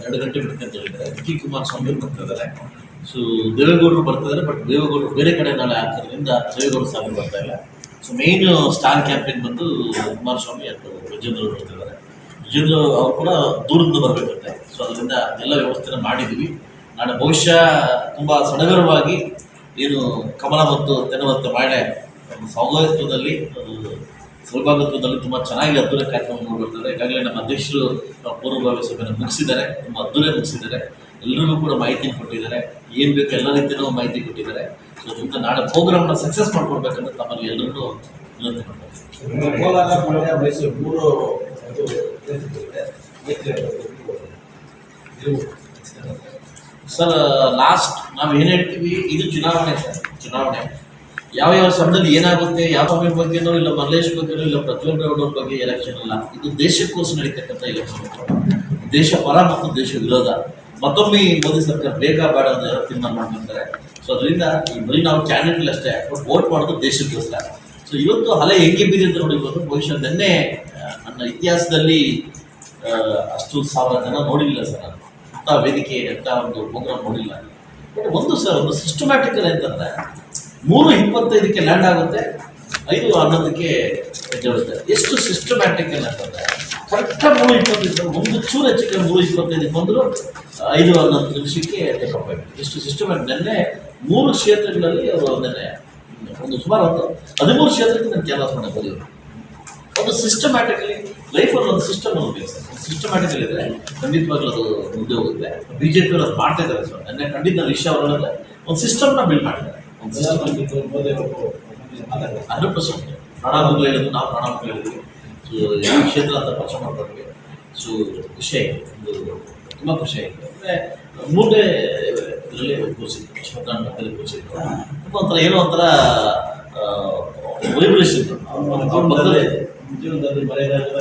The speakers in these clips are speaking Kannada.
2 ಗಂಟೆ ಬಿಡ್ತೀನಿ ಅಂತ ಹೇಳಿದ್ದಾರೆ. ಡಿ ಕುಮಾರಸ್ವಾಮಿ ಬರ್ತಾ ಇದ್ದಾರೆ. ಸೊ ದೇವೇಗೌಡರು ಬರ್ತಿದ್ದಾರೆ, ಬಟ್ ದೇವೇಗೌಡರು ಬೇರೆ ಕಡೆ ನಾಳೆ ಆಗ್ತಿರೋದ್ರಿಂದ ದೇವೇಗೌಡ ಸ್ವಾಮಿ ಬರ್ತಾ ಇಲ್ಲ. ಸೊ ಮೇನ್ ಸ್ಟಾರ್ ಕ್ಯಾಂಪೇನ್ ಬಂದು ಕುಮಾರಸ್ವಾಮಿ ಮತ್ತು ವಿಜೇಂದ್ರ ಅವರು ಬರ್ತಿದ್ದಾರೆ. ವಿಜೇಂದ್ರ ಅವರು ಕೂಡ ದೂರದಿಂದ ಬರಬೇಕಂತೆ. ಸೊ ಅದರಿಂದ ಎಲ್ಲ ವ್ಯವಸ್ಥೆನ ಮಾಡಿದ್ದೀವಿ. ನಾಳೆ ಬಹುಶಃ ತುಂಬ ಸಡಗರವಾಗಿ ಏನು ಕಮಲ ಮತ್ತು ತೆನವಂತ ಮಾಡೆ ಸೌಭಾಗ್ಯತ್ವದಲ್ಲಿ ಸೌಭಾಗ್ಯತ್ವದಲ್ಲಿ ತುಂಬ ಚೆನ್ನಾಗಿ ಅದ್ದೂರಿ ಕಾರ್ಯಕ್ರಮ ಬರ್ತಾರೆ. ಈಗಾಗಲೇ ನಮ್ಮ ಅಧ್ಯಕ್ಷರು ಪೂರ್ವಭಾವಿ ಸಭೆಯನ್ನು ಮುಗಿಸಿದ್ದಾರೆ, ತುಂಬ ಅದ್ದೂರಿ ಮುಗಿಸಿದ್ದಾರೆ. ಎಲ್ಲರಿಗೂ ಕೂಡ ಮಾಹಿತಿ ಕೊಟ್ಟಿದ್ದಾರೆ, ಏನು ಬೇಕು ಎಲ್ಲ ರೀತಿಯೂ ಮಾಹಿತಿ ಕೊಟ್ಟಿದ್ದಾರೆ. ಸೊ ಅದರಿಂದ ನಾಳೆ ಪ್ರೋಗ್ರಾಮ್ನ ಸಕ್ಸಸ್ ಮಾಡ್ಕೊಡ್ಬೇಕಂತ ತಮ್ಮಲ್ಲಿ ಎಲ್ಲರಿಗೂ ವಿನಂತಿ ಮಾಡ್ತಾರೆ. ಸರ್ ಲಾಸ್ಟ್ ನಾವು ಏನು ಹೇಳ್ತೀವಿ, ಇದು ಚುನಾವಣೆ ಸರ್. ಚುನಾವಣೆ ಯಾವ ಸಮಯದಲ್ಲಿ ಏನಾಗುತ್ತೆ, ಯಾವ ಸ್ವಾಮಿ ಬಗ್ಗೆನೋ ಇಲ್ಲ ಮಲ್ಲೇಶ್ ಬಗ್ಗೆನೋ ಇಲ್ಲ ಪ್ರಜ್ವಲ್ ಗೌಡ ಬಗ್ಗೆ ಎಲೆಕ್ಷನ್ ಅಲ್ಲ. ಇದು ದೇಶಕ್ಕೋಸ್ಕರ ನಡೀತಕ್ಕಂಥ ಎಲೆಕ್ಷನ್. ದೇಶ ಪರ ಮತ್ತು ದೇಶ ವಿರೋಧ. ಮತ್ತೊಮ್ಮೆ ಮೋದಿ ಸರ್ಕಾರ ಬೇಗ ಬೇಡ ಅಂತ ತೀರ್ಮಾನ ಮಾಡ್ತಾರೆ. ಸೊ ಅದರಿಂದ ಬರೀ ನಾವು ಕ್ಯಾಂಡಿಡೇಟ್ ಅಷ್ಟೇ, ಬಟ್ ವೋಟ್ ಮಾಡೋದು ದೇಶಕ್ಕೋಸ್ಕರ. ಸೊ ಇವತ್ತು ಅಲೆ ಹೆಂಗೆ ಬಿದ್ದಿ ಅಂತ ನೋಡಿರ್ಬೋದು. ಬಹುಶಃ ನಿನ್ನೆ ನನ್ನ ಇತಿಹಾಸದಲ್ಲಿ ಅಷ್ಟು 1000 ಜನ ನೋಡಿಲ್ಲ ಸರ್. ನಾನು ಅಂಥ ವೇದಿಕೆ ಅಂಥ ಒಂದು ಪ್ರೋಗ್ರಾಮ್ ನೋಡಿಲ್ಲ. ಬಟ್ ಒಂದು ಸರ್, ಒಂದು ಸಿಸ್ಟಮ್ಯಾಟಿಕಲ್ ಅಂತಂದರೆ 3:25ಕ್ಕೆ ಲ್ಯಾಂಡ್ ಆಗುತ್ತೆ, 5:11ಕ್ಕೆ ಎದ್ದೇಳುತ್ತೆ. ಎಷ್ಟು ಸಿಸ್ಟಮ್ಯಾಟಿಕಲ್ ಅಂತಂದರೆ ಕರೆಕ್ಟಾಗಿ 3:25 ಒಂದು ಚೂರು ಹೆಚ್ಚಿಗೆ 3:25ಕ್ಕೆ ಬಂದರೂ 5:11 ನಿಮಿಷಕ್ಕೆ ಟೇಕಪ್ ಆಗಿದೆ. ಎಷ್ಟು ಸಿಸ್ಟಮ್ಯಾಟಿಕ್. ನೆನ್ನೆ 3 ಕ್ಷೇತ್ರಗಳಲ್ಲಿ ಅವರು ನೆನ್ನೆ ಒಂದು ಸುಮಾರು 13 ಕ್ಷೇತ್ರಕ್ಕೆ ನಾನು ಕ್ಯಾನ್ವಾಸ್ ಮಾಡಬಹುದು. ಒಂದು ಸಿಸ್ಟಮ್ಯಾಟಿಕಲಿ ಲೈಫಲ್ಲಿ ಒಂದು ಸಿಸ್ಟಮ್ ಹೋಗಿದೆ ಸರ್. ಸಿಸ್ಟಮ್ಯಾಟಿಕಲ್ ಇದ್ದರೆ ಖಂಡಿತವಾಗ್ಲೂ ಅದು ಮುಂದೆ ಹೋಗುತ್ತೆ. BJP ಅವರು ಅದು ಮಾಡ್ತಾ ಇದ್ದಾರೆ ಸರ್. ನೆನ್ನೆ ಖಂಡಿತ ಹರೀಶ್ ಅವರೊಳಗೆ ಒಂದು ಸಿಸ್ಟಮ್ನ ಬಿಲ್ಡ್ ಮಾಡಿದ್ದಾರೆ. ಒಂದು ಸಿಸ್ಟಮ್ 100% ಪ್ರಣಾಮಗಳು ಹೇಳಿದ್ರು, ನಾವು ಪ್ರಣಾಮಗಳು ಹೇಳಿದ್ವಿ. ಸೊ ಯಾವ ಕ್ಷೇತ್ರ ಅಂತ ಪರಿಚಯ ಮಾಡ್ಕೊಡ್ತೀವಿ. ಸೊ ಖುಷಿ ಆಯಿತು, ಒಂದು ತುಂಬ ಖುಷಿ ಆಯಿತು. ಅಂದರೆ ಮೂರನೇ ಇದರಲ್ಲಿ ಕೂರಿಸಿದ್ರು, ಅಶ್ವತ್ಥನಾರಾಯಣ ಮಧ್ಯದಲ್ಲಿ ಕೂರಿಸಿದ್ರು. ತುಂಬ ಒಂಥರ ಏನೋ ಒಂಥರ ವೈಬ್ರೇಷನ್ ಜೀವನದಲ್ಲಿ ಮರೆಯಲಾಗಲ್ಲ.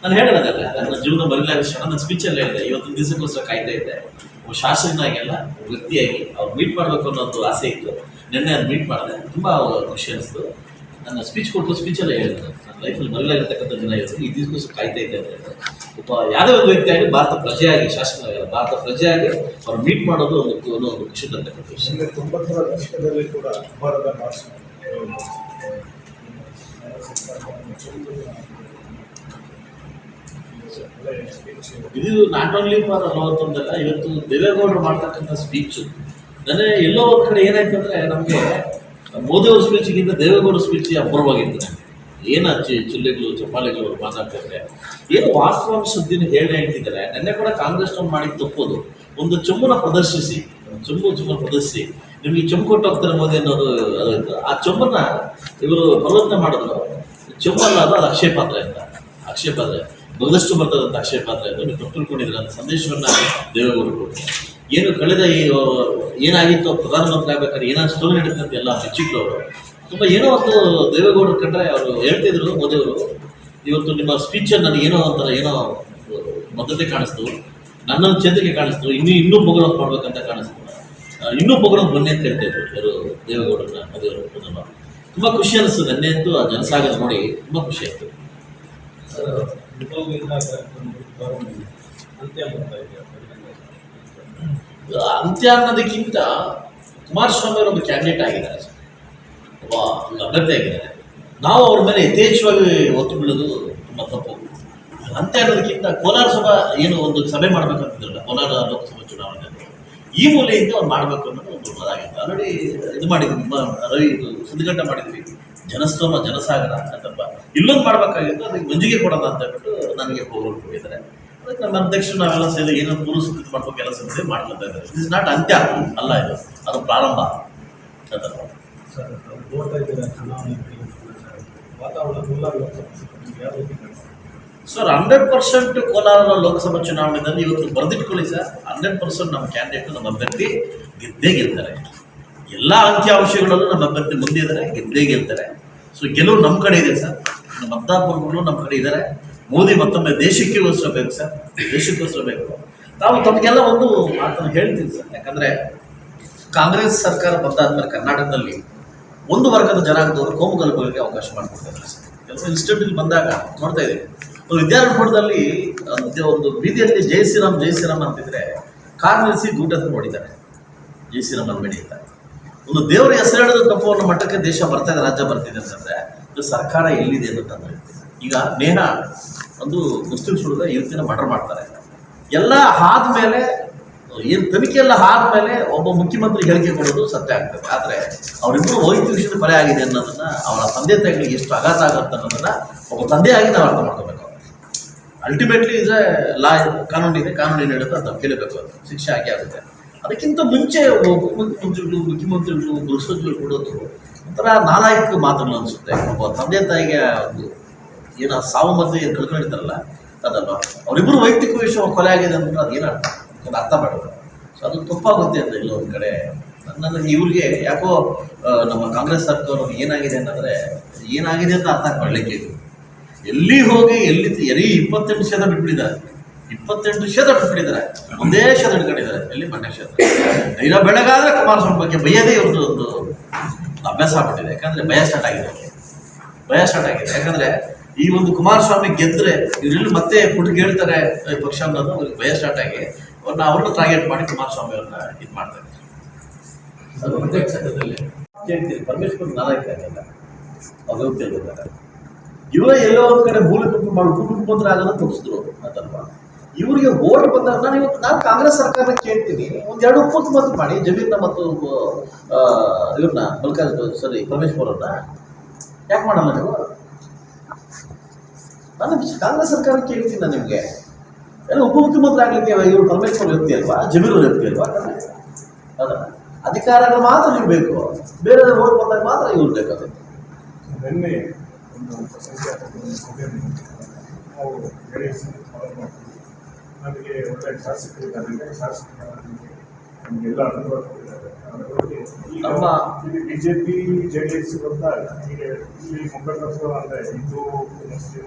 ನಾನು ಹೇಳೋದಾಗಲ್ಲ, ನನ್ನ ಜೀವನ ಮರೆಯಲಾಗದ ಕ್ಷಣ ನನ್ನ ಸ್ಪೀಚಲ್ಲಿ ಹೇಳಿದೆ. ಇವತ್ತೊಂದು ದಿವಸಕ್ಕೋಸ್ಕರ ಕಾಯ್ತಾ ಇದ್ದೆ. ಒಬ್ಬ ಶಾಸಕನಾಗೆಲ್ಲ ವ್ಯಕ್ತಿಯಾಗಿ ಅವ್ರು ಮೀಟ್ ಮಾಡಬೇಕು ಅನ್ನೋ ಒಂದು ಆಸೆ ಇತ್ತು. ನಿನ್ನೆ ಅದು ಮೀಟ್ ಮಾಡಿದೆ, ತುಂಬ ಖುಷಿ ಅನಿಸ್ತು. ನನ್ನ ಸ್ಪೀಚ್ ಕೊಟ್ಟು ಸ್ಪೀಚಲ್ಲೇ ಹೇಳಿದೆ, ನನ್ನ ಲೈಫಲ್ಲಿ ಮರೆಯಲಾಗಿರ್ತಕ್ಕಂಥ ದಿನ ಇರುತ್ತೆ, ಈ ದಿವಸಕ್ಕೋಸ್ಕರ ಕಾಯ್ತಾ ಇದ್ದೆ ಅಂತ ಹೇಳಿದೆ. ಒಬ್ಬ ಯಾವುದೇ ಒಂದು ವ್ಯಕ್ತಿಯಾಗಿ ಭಾರತ ಪ್ರಜೆಯಾಗಿ, ಶಾಸಕನಾಗಿಲ್ಲ ಭಾರತ ಪ್ರಜೆಯಾಗಿ ಅವ್ರು ಮೀಟ್ ಮಾಡೋದು ಒಂದು ಖುಷಿ ತರ್ತಕ್ಕಂಥ ವಿಷಯ. 90ರ ದಶಕದಲ್ಲಿ ಕೂಡ ಭಾರತ ಇದು ನಾಟ್ ಓನ್ಲಿ ಫಾರ್ 41 ಇವತ್ತು ದೇವೇಗೌಡರು ಮಾಡ್ತಕ್ಕಂಥ ಸ್ಪೀಚು ನನಗೆ ಎಲ್ಲೋ ಒಂದು ಕಡೆ ಏನಾಯ್ತು ಅಂದರೆ, ನಮಗೆ ಮೋದಿ ಅವ್ರ ಸ್ಪೀಚಿಗಿಂತ ದೇವೇಗೌಡ ಸ್ಪೀಚ್ ಅಪೂರ್ವವಾಗಿತ್ತು. ನನಗೆ ಏನು ಚಿಲ್ಲೆಗಳು ಚಪ್ಪಾಳೆಗಳು ಅವರು ಮಾತಾಡ್ತಿದ್ರೆ ಏನು ವಾಸ್ತವಾಂಶ ಸುದ್ದಿನ ಹೇಳ್ತಿದ್ದಾರೆ. ನೆನ್ನೆ ಕೂಡ ಕಾಂಗ್ರೆಸ್ನವ್ರು ಮಾಡಿದ್ದು ತಪ್ಪೋದು. ಒಂದು ಚೊಂಬನ್ನ ಪ್ರದರ್ಶಿಸಿ, ಚೊಂಬನ್ನು ಪ್ರದರ್ಶಿಸಿ ನಿಮಗೆ ಚೊಂಬು ಕೊಟ್ಟು ಹೋಗ್ತಾರೆ ಮೋದಿ ಅನ್ನೋದು ಅದಾಯಿತು. ಆ ಚೊಂಬನ್ನು ಇವರು ಪರಿವರ್ತನೆ ಮಾಡಿದ್ರು. ಚೊಂಬಲ್ಲ, ಅದು ಅಕ್ಷಯಪಾತ್ರೆ ಅಂತ. ಅಕ್ಷಯಪಾತ್ರೆ ಬಹಳಷ್ಟು ಬರ್ತದಂತ ಅಕ್ಷಯಪಾತ್ರೆ ಅಂತ ನೀವು ತಪ್ಪು ತಿಳ್ಕೊಂಡಿದ್ರೆ ಅಂತ ಸಂದೇಶವನ್ನು ದೇವೇಗೌಡರು ಕೊಟ್ಟರು. ಏನು ಕಳೆದ ಏನಾಗಿತ್ತು ಪ್ರಧಾನಮಂತ್ರಿ ಆಗ್ಬೇಕಾದ್ರೆ ಏನಾದ್ರು ಸ್ಟೋರಿ ನಡೀತಂತೆ ಅಂತ ಎಲ್ಲ ಮೆಚ್ಚಿದ್ರು ಅವರು. ತುಂಬ ಏನೋ ಒಂದು ದೇವೇಗೌಡರು ಕಂಡ್ರೆ ಅವರು ಹೇಳ್ತಿದ್ರು ಮೋದಿಯವರು, ಇವತ್ತು ನಿಮ್ಮ ಸ್ಪೀಚಲ್ಲಿ ನನಗೆ ಏನೋ ಒಂಥರ ಏನೋ ಬದ್ಧತೆ ಕಾಣಿಸ್ತು, ನನ್ನನ್ನು ಚೇತರಿಕೆ ಕಾಣಿಸ್ತು, ಇನ್ನೂ ಪ್ರೋಗ್ರಾಮ್ ಮಾಡ್ಬೇಕಂತ ಕಾಣಿಸ್ತು, ಇನ್ನೂ ಪ್ರೋಗ್ರಾಮ್ ಬನ್ನಿ ಅಂತ ಹೇಳ್ತಾಯಿದ್ರು ಯಾರು ದೇವೇಗೌಡರನ್ನ ಮೋದಿಯವರು. ತುಂಬ ಖುಷಿ ಅನಿಸ್ತು. ನೆನ್ನೆ ಅಂತೂ ಆ ಜನಸಾಗರ ನೋಡಿ ತುಂಬ ಖುಷಿ ಆಯಿತು. ಅಂತ್ಯ ಅನ್ನೋದಕ್ಕಿಂತ ಕುಮಾರಸ್ವಾಮಿ ಅವರು ಒಂದು ಕ್ಯಾಂಡಿಡೇಟ್ ಆಗಿದ್ದಾರೆ, ಒಬ್ಬ ಅಭ್ಯರ್ಥಿ ಆಗಿದ್ದಾರೆ. ನಾವು ಅವ್ರ ಮೇಲೆ ಯಥೇಚ್ಛವಾಗಿ ಒತ್ತು ಬೀಳೋದು ತುಂಬ ತಪ್ಪು. ಅಂತ್ಯ ಅನ್ನೋದಕ್ಕಿಂತ ಕೋಲಾರ ಸಭಾ ಏನು ಒಂದು ಸಭೆ ಮಾಡಬೇಕಂತಿದ್ರಲ್ಲ, ಕೋಲಾರ ಲೋಕಸಭಾ ಚುನಾವಣೆ ಈ ಮೂಲೆಯಿಂದ ಅವ್ರು ಮಾಡಬೇಕು ಅನ್ನೋದು ಒಂದು ಅದಾಗಿತ್ತು. ಆಲ್ರೆಡಿ ಇದು ಮಾಡಿದ್ವಿ, ರವಿ ಸುದ್ದಿಗಟ್ಟ ಮಾಡಿದ್ವಿ, ಜನಸ್ತೋಮ ಜನಸಾಗರ ಅಂತಪ್ಪ. ಇಲ್ಲೊಂದು ಮಾಡಬೇಕಾಗಿತ್ತು, ಅದಕ್ಕೆ ಮಂಜಿಗೆ ಕೊಡೋಣ ಅಂತ ಹೇಳ್ಬಿಟ್ಟು ನನಗೆ ಪ್ರೋಗ್ರಾಮ್ ಕೊಟ್ಟಿದ್ದಾರೆ. ಅದಕ್ಕೆ ನಮ್ಮ ಅಧ್ಯಕ್ಷರು ನಾವೆಲ್ಲ ಸೇರಿ ಏನೋ ಪೂರ್ವ ಸಿದ್ಧತೆ ಮಾಡ್ಬೇಕು, ಕೆಲಸ ಮಾಡ್ಕೊತಾ ಇದ್ದಾರೆ. ಇಟ್ ಇಸ್ ನಾಟ್ ಅಂತ್ಯ ಅಲ್ಲ, ಇದು ಅದು ಪ್ರಾರಂಭ. ಸರ್ 100% ಕೋಲಾರ ಲೋಕಸಭಾ ಚುನಾವಣೆಯಲ್ಲಿ ಇವತ್ತು ಬರೆದಿಟ್ಕೊಳ್ಳಿ ಸರ್, 100% ನಮ್ಮ ಕ್ಯಾಂಡಿಡೇಟ್, ನಮ್ಮ ಅಭ್ಯರ್ಥಿ ಗೆದ್ದೇ ಗೆಲ್ತಾರೆ. ಎಲ್ಲ ಅಂಕಿಅಂಶಗಳಲ್ಲೂ ನಮ್ಮ ಅಭ್ಯರ್ಥಿ ಮುಂದೆ ಇದ್ದಾರೆ, ಗೆದ್ದೇ ಗೆಲ್ತಾರೆ. ಸೊ ಗೆಲುವು ನಮ್ಮ ಕಡೆ ಇದೆ ಸರ್, ನಮ್ಮ ಮತದಾರರು ನಮ್ಮ ಕಡೆ ಇದ್ದಾರೆ. ಮೋದಿ ಮತ್ತೊಮ್ಮೆ ದೇಶಕ್ಕೋಸ್ಕರ ಬೇಕು ಸರ್, ದೇಶಕ್ಕೋಸ್ಕರ ಬೇಕು. ತಾವು ತಮಗೆಲ್ಲ ಒಂದು ಮಾತನ್ನು ಹೇಳ್ತೀನಿ ಸರ್, ಯಾಕಂದರೆ ಕಾಂಗ್ರೆಸ್ ಸರ್ಕಾರ ಬಂದಾದ್ಮೇಲೆ ಕರ್ನಾಟಕದಲ್ಲಿ ಒಂದು ವರ್ಗದ ಜನಾಂಗದವರು ಕೋಮುಗಲಭೆಗಳಿಗೆ ಅವಕಾಶ ಮಾಡಿಕೊಡ್ತಾರೆ ಸರ್. ಕೆಲವು ಇನ್ಸ್ಟಿಟ್ಯೂಟ್ ಬಂದಾಗ ನೋಡ್ತಾ ಇದ್ದೀವಿ, ವಿದ್ಯಾರ್ಥಿಪುರದಲ್ಲಿ ಒಂದು ಬೀದಿಯಲ್ಲಿ ಜೈ ಶ್ರೀರಾಮ್ ಅಂತಿದ್ರೆ ಕಾರ್ ನಿಲ್ಲಿಸಿ ಗೂಟ ಹೊಡಿತಾರೆ ಜೈ ಶ್ರೀರಾಮ್ ಅನ್ಬೇಡಿ ಅಂತ. ಒಂದು ದೇವರ ಹೆಸರು ಹೇಳೋದು ತಪ್ಪು ಅನ್ನೋ ಮಟ್ಟಕ್ಕೆ ದೇಶ ಬರ್ತಾ ಇದೆ, ರಾಜ್ಯ ಬರ್ತಿದೆ ಅಂತಂದರೆ ಇದು ಸರ್ಕಾರ ಎಲ್ಲಿದೆ ಅಂತಂದ್ರೆ, ಈಗ ನೇಹ ಒಂದು ಮುಸ್ಲಿಮ್ಸ್ ಹುಡುಗ ಯುವತಿನ ಮರ್ಡರ್ ಮಾಡ್ತಾರೆ. ಎಲ್ಲ ಆದಮೇಲೆ ಏನು ತನಿಖೆ ಎಲ್ಲ ಆದಮೇಲೆ ಒಬ್ಬ ಮುಖ್ಯಮಂತ್ರಿ ಹೇಳಿಕೆ ಕೊಡೋದು ಸತ್ಯ ಆಗ್ತದೆ. ಆದರೆ ಅವರಿಬ್ಬರು ವೈದ್ಯ ವಿಷಯದ ಕೊಲೆ ಆಗಿದೆ ಅನ್ನೋದನ್ನು, ಅವರ ತಂದೆ ತಾಯಿಗಳಿಗೆ ಎಷ್ಟು ಆಘಾತ ಆಗುತ್ತೆ ಅನ್ನೋದನ್ನು ಒಬ್ಬ ತಂದೆಯಾಗಿ ನಾವು ಅರ್ಥ ಮಾಡ್ಕೋಬೇಕು. ಅಲ್ಟಿಮೇಟ್ಲಿ ಇಸ್ ಲಾ, ಕಾನೂನಿದೆ, ಕಾನೂನು ಹೇಳುತ್ತೆ ಅದು ಕೇಳಬೇಕು, ಅದು ಶಿಕ್ಷೆ ಆಗಿ ಆಗುತ್ತೆ. ಅದಕ್ಕಿಂತ ಮುಂಚೆ ಮುಖ್ಯಮಂತ್ರಿಗಳು ಗೃಹಸಚಿವರು ಕೊಡೋದು ಒಂಥರ ನಾಲಾಯಕ ಮಾತುಗಳು ಅನಿಸುತ್ತೆ. ಒಬ್ಬ ತಂದೆ ತಾಯಿಗೆ ಒಂದು ಏನೋ ಸಾವು ಮಧ್ಯೆ ಏನು ಕಳ್ಕೊಂಡಿರ್ತಾರಲ್ಲ ಅದಲ್ಲ, ಅವರಿಬ್ಬರು ವೈಯಕ್ತಿಕ ವಿಷಯ ಕೊಲೆ ಆಗಿದೆ ಅಂದ್ರೆ ಅದೇನು ಅರ್ಥ ಮಾಡೋದು. ಸೊ ಅದು ತಪ್ಪಾಗುತ್ತೆ ಅಂತ ಇಲ್ಲ ಒಂದು ಕಡೆ. ನನಗೆ ಇವ್ರಿಗೆ ಯಾಕೋ ನಮ್ಮ ಕಾಂಗ್ರೆಸ್ ಸರ್ಕಾರ ಏನಾಗಿದೆ ಅಂತಂದರೆ ಏನಾಗಿದೆ ಅಂತ ಅರ್ಥ ಮಾಡಲಿಕ್ಕೆ ಎಲ್ಲಿ ಹೋಗಿ ಎಲ್ಲಿ 28% ಬಿಟ್ಬಿಟ್ಟಿದ್ದಾರೆ, 28% ಬಿಟ್ಬಿಟ್ಟಿದ್ದಾರೆ, ಒಂದೇ ಕ್ಷೇತ್ರ ಹಿಡ್ಕೊಂಡಿದ್ದಾರೆ. ಎಲ್ಲಿ ಮಂಡ್ಯ ಕ್ಷೇತ್ರ. ಈಗ ಬೆಳಗಾದರೆ ಕುಮಾರಸ್ವಾಮಿ ಬಗ್ಗೆ ಬೈಯೋದೇ ಇವ್ರದ್ದು ಒಂದು ಅಭ್ಯಾಸ ಆಗ್ಬಿಟ್ಟಿದೆ. ಯಾಕಂದರೆ ಭಯ ಸ್ಟಾರ್ಟ್ ಆಗಿದೆ. ಯಾಕಂದರೆ ಈ ಒಂದು ಕುಮಾರಸ್ವಾಮಿ ಗೆದ್ದರೆ ಇವರೆಲ್ಲ ಮತ್ತೆ ಪುಟ್ಟಿಗೆ ಹೇಳ್ತಾರೆ ಪಕ್ಷ ಅನ್ನೋದು ಅವ್ರಿಗೆ ಭಯ ಸ್ಟಾರ್ಟ್ ಆಗಿ ಅವ್ರನ್ನ ಟಾರ್ಗೆಟ್ ಮಾಡಿ ಕುಮಾರಸ್ವಾಮಿ ಅವ್ರನ್ನ ಇದು ಮಾಡ್ತಾರೆ. ಅದು ಒಂದೇ ಕ್ಷೇತ್ರದಲ್ಲಿ ಕೇಳ್ತೀರಿ ಪರಮೇಶ್ವರ್ ನಾಲ್ಕು ಆಗಿಲ್ಲ ಅವ್ರು ಹೋಗ್ತಿರ್ಬೇಕಾದ್ರೆ ಇವರೇ ಎಲ್ಲೋ ಒಂದು ಕಡೆ ಉಪಮುಖ್ಯಮಂತ್ರಿ ಆಗೋದು ತೋರಿಸಿದ್ರು ಅಂತಲ್ವಾ. ಇವರಿಗೆ ಓಟ್ ಬಂದಾಗ ನಾನು ಕಾಂಗ್ರೆಸ್ ಸರ್ಕಾರನ ಕೇಳ್ತೀನಿ, ಒಂದೆರಡು ಉಪಮುಖ್ಯಮಂತ್ರಿ ಮಾಡಿ ಜಮೀರ್ನ ಮತ್ತು ಇವ್ರನ್ನ ಪರಮೇಶ್ವರ್ ಅವ್ರನ್ನ ಯಾಕೆ ಮಾಡಲ್ಲ ನೀವು? ನಾನು ಕಾಂಗ್ರೆಸ್ ಸರ್ಕಾರ ಕೇಳ್ತೀನಿ ನಾನು ನಿಮಗೆ, ಎಲ್ಲ ಉಪಮುಖ್ಯಮಂತ್ರಿ ಆಗಲಿಕ್ಕೆ ಇವರು ಪರಮೇಶ್ವರ್ ವ್ಯಕ್ತಿ ಅಲ್ವಾ, ಜಮೀರ್ ವ್ಯಕ್ತಿ ಅಲ್ವಾ? ಅದಲ್ಲ ಅಧಿಕಾರಗಳು ಮಾತ್ರ ನೀವು ಬೇಕು, ಬೇರೆ ಓಟ್ ಬಂದಾಗ ಮಾತ್ರ ಇವ್ರು ಬೇಕಾಗುತ್ತೆ. ನಿನ್ನೆ ಒಂದು ನಾವು ನಮಗೆ ಒಳ್ಳೆ ಶಾಸಕರಿದ್ದಾರೆ, ನಮಗೆಲ್ಲ ಅನುಭವ ಕೊಟ್ಟಿದ್ದಾರೆ. ನಮ್ಮ ಬಿಜೆಪಿ JDS ಬಂದಾಗ ನಮಗೆ ಇಲ್ಲಿ ಮುಖಂಡತ್ವ ಅಂದರೆ ಹಿಂದೂ ಮುಸ್ಲಿಂ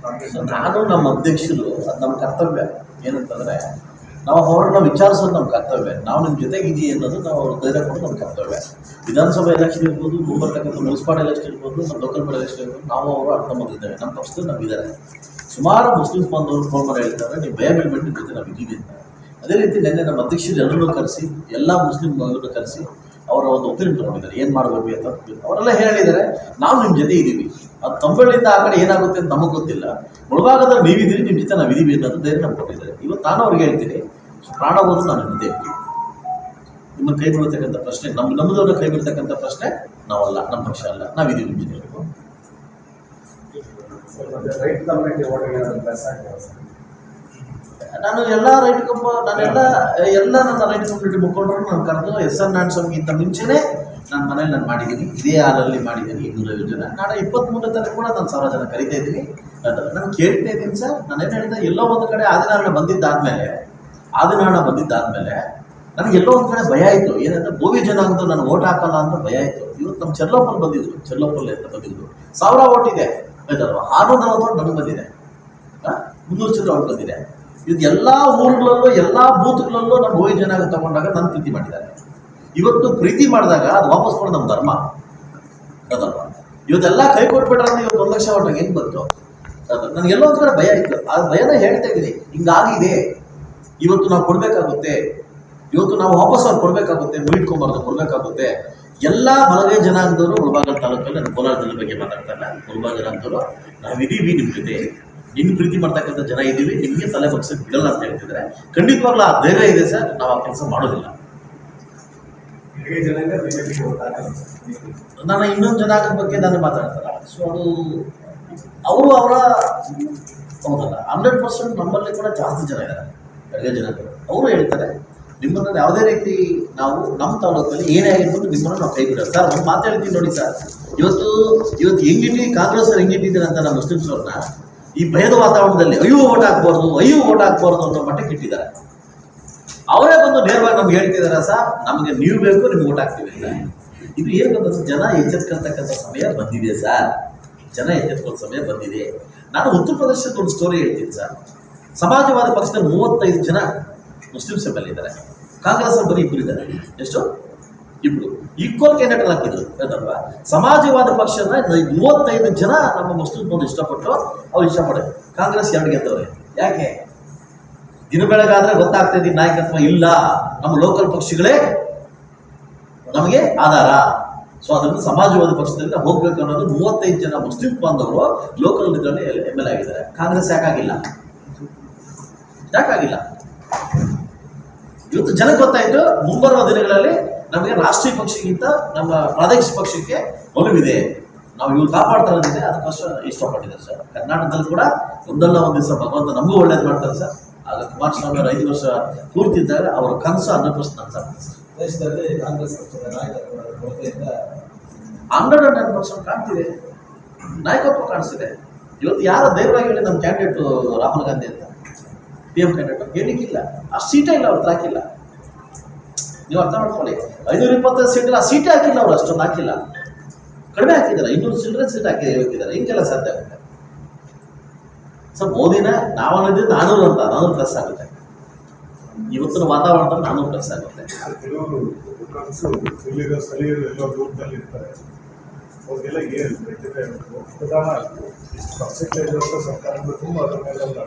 ಕಾಂಗ್ರೆಸ್. ನಾನು ನಮ್ಮ ಅಧ್ಯಕ್ಷರು ಅದು ನಮ್ಮ ಕರ್ತವ್ಯ ಏನಂತಂದರೆ ನಾವು ಅವ್ರನ್ನ ವಿಚಾರಿಸೋದು ನಮ್ಮ ಕರ್ತವ್ಯ. ನಾವು ನಿಮ್ಮ ಜೊತೆಗಿದ್ದೀವಿ ಅನ್ನೋದು ನಾವು ಅವ್ರ ಧೈರ್ಯ ಕೊಡೋದು ನಮ್ಮ ಕರ್ತವ್ಯ. ವಿಧಾನಸಭಾ ಎಲೆಕ್ಷನ್ ಇರ್ಬೋದು, ಮುಂಬರ್ತಕ್ಕಂಥ ಮುನ್ಸಿಪಾಲ್ ಎಲೆಕ್ಷನ್ ಇರ್ಬೋದು, ನಮ್ಮ ಲೋಕಲ್ ಬಾಡಿ ಎಲೆಕ್ಷನ್ ಇರ್ಬೋದು, ನಾವು ಅವರು ಅರ್ಥ ಮಾಡಿದ್ದೇವೆ. ನಮ್ಮ ಪಕ್ಷದಲ್ಲಿ ನಾವಿದ್ದಾರೆ. ಸುಮಾರು ಮುಸ್ಲಿಮ್ಸ್ ಬಂದವರು ಫೋನ್ ಮಾಡಿ ಹೇಳ್ತಾರೆ ನೀವು ಭಯ ಬೀಳ್ಬೇಡಿ, ನಿಮ್ಮ ಜೊತೆ ನಾವು ಇದ್ದೀವಿ ಅಂತ. ಅದೇ ರೀತಿ ನಿನ್ನೆ ನಮ್ಮ ಅಧ್ಯಕ್ಷರು ಎಲ್ಲರನ್ನೂ ಕರೆಸಿ, ಎಲ್ಲ ಮುಸ್ಲಿಂ ಮಗಳನ್ನು ಕರೆಸಿ ಅವರ ಒಂದು ಒಪಿನಿಯನ್ ತೊಗೊಂಡಿದ್ದಾರೆ, ಏನು ಮಾಡಬೇಕು ಅಂತ. ಅವರೆಲ್ಲ ಹೇಳಿದ್ದಾರೆ ನಾವು ನಿಮ್ಮ ಜೊತೆ ಇದ್ದೀವಿ. ಅದು ತಂಬಳಿಂದ ಆ ಕಡೆ ಏನಾಗುತ್ತೆ ಅಂತ ನಮಗೆ ಗೊತ್ತಿಲ್ಲ. ಮುಳಭಾಗದಲ್ಲಿ ನೀವಿದ್ದೀರಿ, ನಿಮ್ಮ ಜೊತೆ ನಾವು ಇದ್ದೀವಿ ಅನ್ನೋದು ಧೈರ್ಯ ನಮ್ಗೆ ಕೊಟ್ಟಿದ್ದಾರೆ. ಇವತ್ತು ನಾನು ಅವ್ರಿಗೆ ಹೇಳ್ತೀನಿ, ಪ್ರಾಣ ಹೋದ್ರು ನಾನು ಜೊತೆ ಇರ್ತೀನಿ. ನಿಮ್ಮನ್ನು ಕೈ ಬಿಡ್ತಕ್ಕಂಥ ಪ್ರಶ್ನೆ ನಮ್ಮದವ್ರನ್ನ ಕೈ ಬಿಡ್ತಕ್ಕಂಥ ಪ್ರಶ್ನೆ ನಾವಲ್ಲ, ನಮ್ಮ ಪಕ್ಷ ಅಲ್ಲ, ನಾವಿದ್ದೀವಿ ನಿಮ್ಮ ಜೊತೆ. ನಾನು ಎಲ್ಲ ರೈಟ್ ನನ್ನ ರೈಟ್ ಕಮ್ಯುನಿಟಿ ಮುಖಂಡರು ನಾನು ಕರೆದು SR ನಾರಾಯಣ ಸ್ವಾಮಿಗಿಂತ ಮುಂಚೆನೇ ನಾನು ಮನೇಲಿ ನಾನು ಮಾಡಿದ್ದೀನಿ. ಇದೇ ಹಾಲಲ್ಲಿ ಮಾಡಿದ್ದೀನಿ 250 ಜನ. ನಾಳೆ 23 ತಾರೀಕು ಕೂಡ ನಾನು 1000 ಜನ ಕರಿತಾ ಇದ್ದೀನಿ. ನಾನು ಕೇಳ್ತಾ ಇದ್ದೀನಿ ಸರ್. ನಾನೇನು ಹೇಳಿದೆ, ಎಲ್ಲೋ ಒಂದು ಕಡೆ ಆದಿನಾರಾಯಣ ಬಂದಿದ್ದಾದಮೇಲೆ ನನಗೆ ಎಲ್ಲೋ ಒಂದು ಕಡೆ ಭಯ ಆಯಿತು. ಏನಂದರೆ ಬೋವಿ ಜನ ಅಂತ ನಾನು ಓಟ್ ಹಾಕಲ್ಲ ಅಂತ ಭಯ ಆಯಿತು. ಇವತ್ತು ನಮ್ಮ ಚೆಲ್ಲೋಪಲ್ಲಿ ಬಂದಿದ್ರು, ಚೆಲ್ಲೋಪಲ್ಲಿ ಅಂತ ಬಂದಿದ್ರು, 1000 ಓಟ್ ಇದೆ ಆಯ್ತಲ್ವ. 640 ಓಟ್ ನನಗೆ ಬಂದಿದೆ, 300 ಚಿಲ್ಲರೆ ಓಟ್ ಬಂದಿದೆ. ಇದು ಎಲ್ಲ ಊರುಗಳಲ್ಲೂ ಎಲ್ಲ ಬೂತ್ಗಳಲ್ಲೂ ನಮ್ಮ ಬೋವಿ ಜನ ತಗೊಂಡಾಗ ನಾನು ಪ್ರೀತಿ ಮಾಡಿದ್ದಾರೆ. ಇವತ್ತು ಪ್ರೀತಿ ಮಾಡಿದಾಗ ಅದು ವಾಪಸ್ ಕೊಡೋದು ನಮ್ಮ ಧರ್ಮ ಅದಲ್ವ. ಇವತ್ತೆಲ್ಲ ಕೈ ಕೊಟ್ಬಿಟ್ರೆ ಇವತ್ತು 1 ಲಕ್ಷ ಓಟಾಗ ಏನು ಬಂತು? ನನಗೆಲ್ಲೋ ಒಂದು ಕಡೆ ಭಯ ಇತ್ತು. ಆ ಭಯನ ಹೇಳ್ತಾ ಇದ್ದೀನಿ, ಹಿಂಗಾಗಿದೆ. ಇವತ್ತು ನಾವು ಕೊಡಬೇಕಾಗುತ್ತೆ, ಇವತ್ತು ನಾವು ವಾಪಸ್ ಅವ್ರು ಕೊಡಬೇಕಾಗುತ್ತೆ, ಮೀಟ್ಕೊಂಬಾರ್ದು ಕೊಡಬೇಕಾಗುತ್ತೆ. ಎಲ್ಲ ಬಲಗೈ ಜನಾಂಗದವರು ಮುಳಬಾಗಿಲು ತಾಲೂಕಲ್ಲಿ, ನಾನು ಕೋಲಾರ ಜಿಲ್ಲೆ ಬಗ್ಗೆ ಮಾತಾಡ್ತಾ ಇಲ್ಲ, ಮುಳಬಾಗಿಲು ಜನಾಂಗದವರು ನಾವಿದ್ದೀವಿ ನಿಮ್ಮ ಜೊತೆ. ನಿನ್ನ ಪ್ರೀತಿ ಮಾಡ್ತಕ್ಕಂಥ ಜನ ಇದ್ದೀವಿ, ನಿಮಗೆ ತಲೆ ಬಗ್ಸಕ್ಕೆ ಬಿಡಲ್ಲ ಅಂತ ಹೇಳ್ತಿದ್ರೆ ಖಂಡಿತವಾಗ್ಲೂ ಆ ಧೈರ್ಯ ಇದೆ ಸರ್. ನಾವು ಆ ಕೆಲಸ ಮಾಡೋದಿಲ್ಲ. ನಾನು ಇನ್ನೊಂದು ಜನಾಂಗದ ಬಗ್ಗೆ ನಾನು ಮಾತಾಡ್ತಲ್ಲ. ಸೊ ಅದು ಅವರು ಅವರ ಹೌದಲ್ಲ, 100% ನಮ್ಮಲ್ಲಿ ಕೂಡ ಜಾಸ್ತಿ ಜನ ಇದ್ದಾರೆ ಬೆಳಗ್ಗೆ ಜನಾಂಗಗಳು. ಅವರು ಹೇಳ್ತಾರೆ ನಿಮ್ಮನ್ನು ಯಾವುದೇ ರೀತಿ ನಾವು ನಮ್ಮ ತಾಲೂಕಲ್ಲಿ ಏನೇ ಆಗಿರ್ಬೋದು ನಿಮ್ಮನ್ನು ನಾವು ಕೈ ಬಿಡೋದು ಸರ್. ಒಂದು ಮಾತು ಹೇಳ್ತೀನಿ ನೋಡಿ ಸರ್, ಇವತ್ತು ಹೆಂಗಿಟ್ಟು ಕಾಂಗ್ರೆಸ್ ಅವ್ರು ಹೆಂಗಿಟ್ಟಿದ್ದಾರೆ ಅಂತ ನಮ್ಮ ಮುಸ್ಲಿಮ್ಸ್ ಅವ್ರನ್ನ ಈ ಭಯದ ವಾತಾವರಣದಲ್ಲಿ ಅಯ್ಯೋ ಓಟ್ ಹಾಕ್ಬಾರ್ದು ಅನ್ನೋ ಮಟ್ಟಕ್ಕೆ ಇಟ್ಟಿದ್ದಾರೆ. ಅವರೇ ಬಂದು ನೇರವಾಗಿ ನಮ್ಗೆ ಹೇಳ್ತಿದ್ದಾರೆ ಸರ್, ನಮಗೆ ನೀವು ಬೇಕು, ನಿಮ್ಗೆ ಓಟ್ ಹಾಕ್ತೀವಿ ಅಂತ. ಇದು ಏನು ಗೊತ್ತ, ಜನ ಎಚ್ಚೆತ್ಕೊಳ್ತಕ್ಕಂಥ ಸಮಯ ಬಂದಿದೆ ಸರ್. ಸಮಯ ಬಂದಿದೆ. ನಾನು ಉತ್ತರ ಪ್ರದೇಶದ ಒಂದು ಸ್ಟೋರಿ ಹೇಳ್ತೀನಿ ಸರ್. ಸಮಾಜವಾದ ಪಕ್ಷದಲ್ಲಿ 35 ಜನ ಮುಸ್ಲಿಮ್ಸ್ ಎಮ್ ಎಲ್ ಇದ್ದಾರೆ, ಕಾಂಗ್ರೆಸ್ ಅಲ್ಲಿ ಬರೀ 2 ಇದ್ದಾರೆ. ಎಷ್ಟು? 2 ಈಕ್ವಲ್ ಕ್ಯಾಂಡಿಡೇಟ್ ಹಾಕಿದ್ರು ಅದಲ್ವಾ. ಸಮಾಜವಾದ ಪಕ್ಷದ 35 ಜನ ನಮ್ಮ ಮುಸ್ಲಿಂ ಬಂದು ಇಷ್ಟಪಟ್ಟು ಅವ್ರು ಇಷ್ಟಪಡೋದು. ಕಾಂಗ್ರೆಸ್ 2 ಗೆದ್ದವ್ರೆ. ಯಾಕೆ? ದಿನ ಬೆಳಗಾದ್ರೆ ಗೊತ್ತಾಗ್ತದೆ ನಾಯಕತ್ವ ಇಲ್ಲ, ನಮ್ಮ ಲೋಕಲ್ ಪಕ್ಷಗಳೇ ನಮಗೆ ಆಧಾರ. ಸೊ ಅದನ್ನು ಸಮಾಜವಾದಿ ಪಕ್ಷದಿಂದ ಹೋಗ್ಬೇಕು ಅನ್ನೋದು 35 ಜನ ಮುಸ್ಲಿಂ ಬಾಂಧವರು ಲೋಕಲ್ ಇದರಲ್ಲಿ MLA ಆಗಿದ್ದಾರೆ. ಕಾಂಗ್ರೆಸ್ ಯಾಕಾಗಿಲ್ಲ? ಇವತ್ತು ಜನಕ್ಕೆ ಗೊತ್ತಾಯ್ತು ಮುಂಬರುವ ದಿನಗಳಲ್ಲಿ ನಮಗೆ ರಾಷ್ಟ್ರೀಯ ಪಕ್ಷಕ್ಕಿಂತ ನಮ್ಮ ಪ್ರಾದೇಶಿಕ ಪಕ್ಷಕ್ಕೆ ಒಲವಿದೆ, ನಾವು ಇವ್ರು ಕಾಪಾಡ್ತಾ ಇದ್ದಿದೆ, ಅದಕ್ಕೋಸ್ಕರ ಇಷ್ಟಪಟ್ಟಿದ್ದಾರೆ ಸರ್. ಕರ್ನಾಟಕದಲ್ಲಿ ಕೂಡ ಒಂದಲ್ಲ ಒಂದು ದಿವಸ ಭಗವಂತ ನಮಗೂ ಒಳ್ಳೇದು ಮಾಡ್ತಾರೆ ಸರ್. ಆಗ ಕುಮಾರಸ್ವಾಮಿ ಅವರು 5 ವರ್ಷ ಪೂರ್ತಿ ಇದ್ದಾಗ ಅವರ ಕನಸು 100% ಸರ್. ದೇಶದಲ್ಲಿ ಕಾಂಗ್ರೆಸ್ ಪಕ್ಷದ ನಾಯಕತ್ವದ ಕೊರತೆಯಿಂದ 110% ಕಾಣ್ತಿದೆ, ನಾಯಕತ್ವ ಕಾಣಿಸ್ತಿದೆ. ಇವತ್ತು ಯಾರ ಧೈರ್ಯವಾಗಿ ಹೇಳಿ ನಮ್ಮ ಕ್ಯಾಂಡಿಡೇಟು ರಾಹುಲ್ ಗಾಂಧಿ ಅಂತ PM ಕ್ಯಾಂಡಿಡೇಟ್ ಹೇಳಿಕ್ಕಿಲ್ಲ, ಆ ಸೀಟೇ ಇಲ್ಲ, ಅವ್ರು ಹಾಕಿಲ್ಲ. ನೀವು ಅರ್ಥ ಮಾಡ್ಕೊಳ್ಳಿ, 525 ಸೀಟ್ ಆ ಸೀಟೇ ಹಾಕಿಲ್ಲ, ಅವರು ಅಷ್ಟೊಂದು ಹಾಕಿಲ್ಲ, ಕಡಿಮೆ ಹಾಕಿದ್ದಾರೆ. 200 ಚಿಲ್ಲರೆ ಸೀಟ್ ಹಾಕಿದ್ದಾರೆ. ಹಿಂಗೆಲ್ಲ ಸಾಧ್ಯ ಆಗುತ್ತೆ ಸರ್. ಮೋದಿನ ನಾವು ಅನ್ನೋದು 400 ಅಂತ 400 ಪ್ಲಸ್ ಆಗುತ್ತೆ. ಇವತ್ತಿನ ವಾತಾವರಣದಲ್ಲಿ 400 ಪ್ಲಸ್ ಆಗುತ್ತೆ. ಕೆಲವರು ಕನಸು ಇಲ್ಲಿರೋ ಸ್ಥಳೀಯರು ಎಲ್ಲೋ ದೂರದಲ್ಲಿ ಇರ್ತಾರೆ, ಅವ್ರಿಗೆಲ್ಲ ಏನು ಪ್ರಧಾನ ಇಷ್ಟು ಪರ್ಸೆಂಟೇಜ್ ಸರ್ಕಾರಗಳು ತುಂಬ ಅದ್ರ ಮೇಲೆ ಒಂದು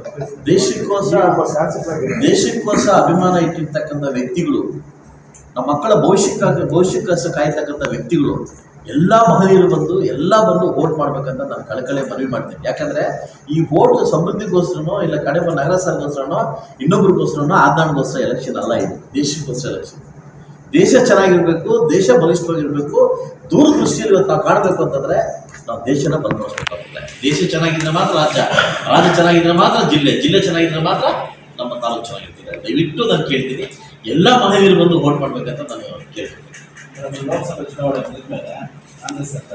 ದೇಶಕ್ಕೋಸ್ಕರ ಅಭಿಮಾನ ಇಟ್ಟಿರ್ತಕ್ಕಂಥ ವ್ಯಕ್ತಿಗಳು, ನಮ್ಮ ಮಕ್ಕಳ ಭವಿಷ್ಯಕ್ಕೋಸ್ಕರ ಕಾಯ್ತಕ್ಕಂಥ ವ್ಯಕ್ತಿಗಳು, ಎಲ್ಲ ಮಹನೀಯರು ಬಂದು ವೋಟ್ ಮಾಡ್ಬೇಕಂತ ನಾನು ಕಳಕಳೆ ಮನವಿ ಮಾಡ್ತೀನಿ. ಯಾಕಂದರೆ ಈ ವೋಟ್ ಸಮೃದ್ಧಿಗೋಸ್ಕರನೋ ಇಲ್ಲ ಕಡಿಮೆ ನಗರ ಸರ್ಗೋಸ್ಕರನೋ ಇನ್ನೊಬ್ರಿಗೋಸ್ಕರನೋ ಆದಾನಗೋಸ್ಕರ ಎಲೆಕ್ಷನ್ ಅಲ್ಲ, ಇದು ದೇಶಕ್ಕೋಸ್ಕರ ಎಲೆಕ್ಷನ್. ದೇಶ ಚೆನ್ನಾಗಿರಬೇಕು, ದೇಶ ಬಲಿಷ್ಠವಾಗಿರಬೇಕು, ದೂರದೃಷ್ಟಿಯಲ್ಲಿ ಇವತ್ತು ನಾವು ಕಾಣಬೇಕು ಅಂತಂದರೆ ನಾವು ದೇಶನ ಬಲಪಡಿಸ್ಬೇಕಾಗುತ್ತೆ. ದೇಶ ಚೆನ್ನಾಗಿದ್ರೆ ಮಾತ್ರ ರಾಜ್ಯ ಚೆನ್ನಾಗಿದ್ರೆ ಮಾತ್ರ ಜಿಲ್ಲೆ ಚೆನ್ನಾಗಿದ್ರೆ ಮಾತ್ರ ನಮ್ಮ ತಾಲೂಕು ಚೆನ್ನಾಗಿರ್ತದೆ. ದಯವಿಟ್ಟು ನಾನು ಕೇಳ್ತೀನಿ, ಎಲ್ಲ ಮಹಿಳೆಯರು ಬಂದು ವೋಟ್ ಮಾಡಬೇಕಂತ ನಾನು ಕೇಳ್ತೀನಿ. ಲೋಕಸಭೆ ಚುನಾವಣೆ ಮುಗಿದ ಮೇಲೆ ಕಾಂಗ್ರೆಸ್ ಸರ್ಕಾರ